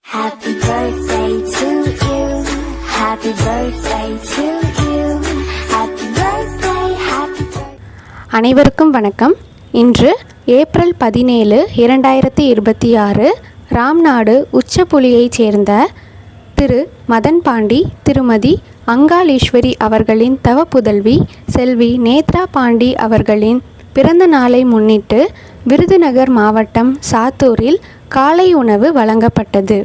Happy birthday to you. Happy birthday to you. Happy birthday, happy birthday. அனைவருக்கும் வணக்கம். இன்று April 17, 2026 Ramnad உச்சப்புலியைச் சேர்ந்த திரு மதன் பாண்டி திருமதி அங்காளீஸ்வரி அவர்களின் தவ புதல்வி செல்வி நேத்ரா பாண்டி அவர்களின் பிறந்த நாளை முன்னிட்டு விருதுநகர் மாவட்டம் சாத்தூரில் காலை உணவு வழங்கப்பட்டது.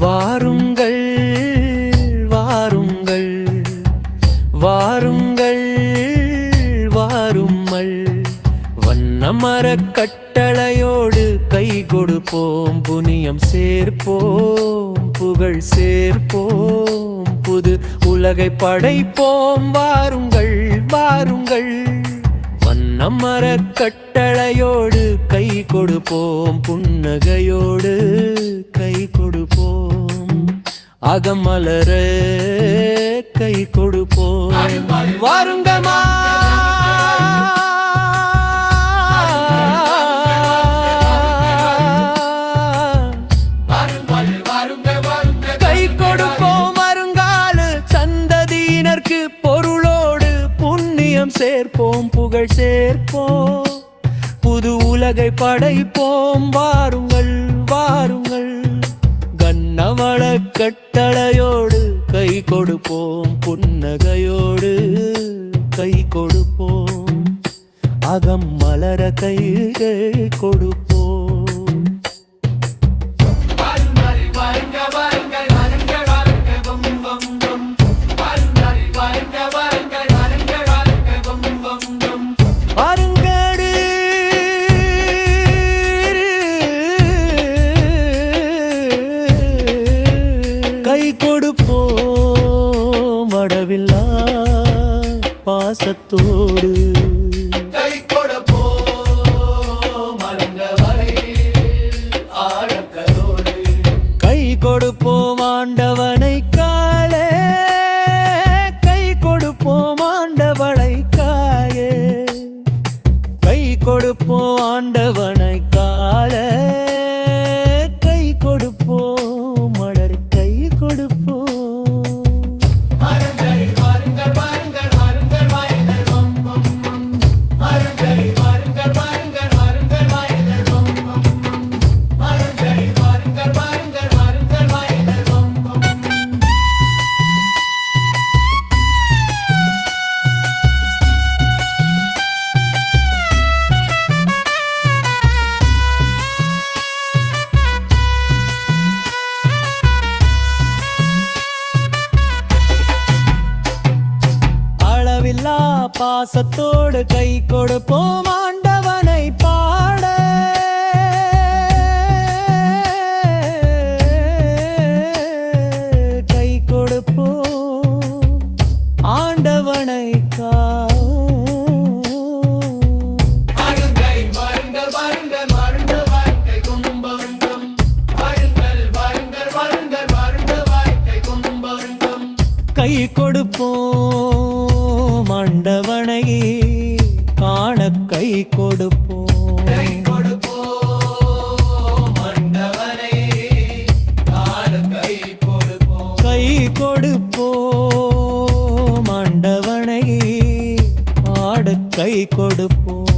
வாருங்கள் வாருங்கள் வாருங்கள் வாரும்மல் வண்ணமரக் கட்டளையோடு கை கொடுப்போம், புனியம் சேர்ப்போம், புகழ் சேர்ப்போம், புது உலகை படைப்போம். வாருங்கள் வாருங்கள் வண்ணமரக் கட்டளையோடு கை கொடுப்போம், புன்னகையோடு கை கொடுப்போம், அகமலர கை கொடுப்போம். வாருங்கம்மா கை கொடுப்போம், வருங்கால சந்ததியினருக்கு பொருளோடு புண்ணியம் சேர்ப்போம், புகழ் சேர்ப்போம், புது உலகை படைப்போம். வாருங்கள் வாருங்கள் கண்ணவள கட்டளையோடு கை கொடுப்போம், புன்னகையோடு கை கொடுப்போம், அகம் மலர கை கொடுப்போம். கை கொடுப்போம் அடவில்லா பாசத்தோடு, கை கொடுப்போம் மறந்தவரை ஆழக்கரோடு, கை கொடுப்போம் ஆண்டவனை காலே, கை கொடுப்போம் ஆண்டவனை காயே, கை கொடுப்போம் ஆண்டவனை காலே, கை கொடுப்போம் மலர் கை கொடுப்போம். மருங்கை மருங்கல் மருங்கல் மருங்கல் வாய்கள் வம் வம் வம், மருங்கை மருங்கல் மருங்கல் மருங்கல் வாய்கள் வம் வம் வம், மருங்கை மருங்கல் மருங்கல் மருங்கல் வாய்கள் வம் வம் வம். அளவில்லா பாசத்தோடு கை கொடுப்போம் ஆண்டவனை பாட, கை கொடுப்போம் ஆண்டவனை மருங்கை மருங்கல் மருங்கல் மருங்கல் வாழ்க்கை கும்பவெங்கும், மருங்கல் மருங்கல் மருங்கல் மருங்கல் வாழ்க்கை கும்பவெங்கும், கை கொடுப்போம் ஆண்டவனை காண கை கொடுப்போம், கை கொடுப்போம் ஆண்டவனை காண கை கொடுப்போம், கை கொடுப்போம் ஆண்டவனை ஆட கை கொடுப்போம்.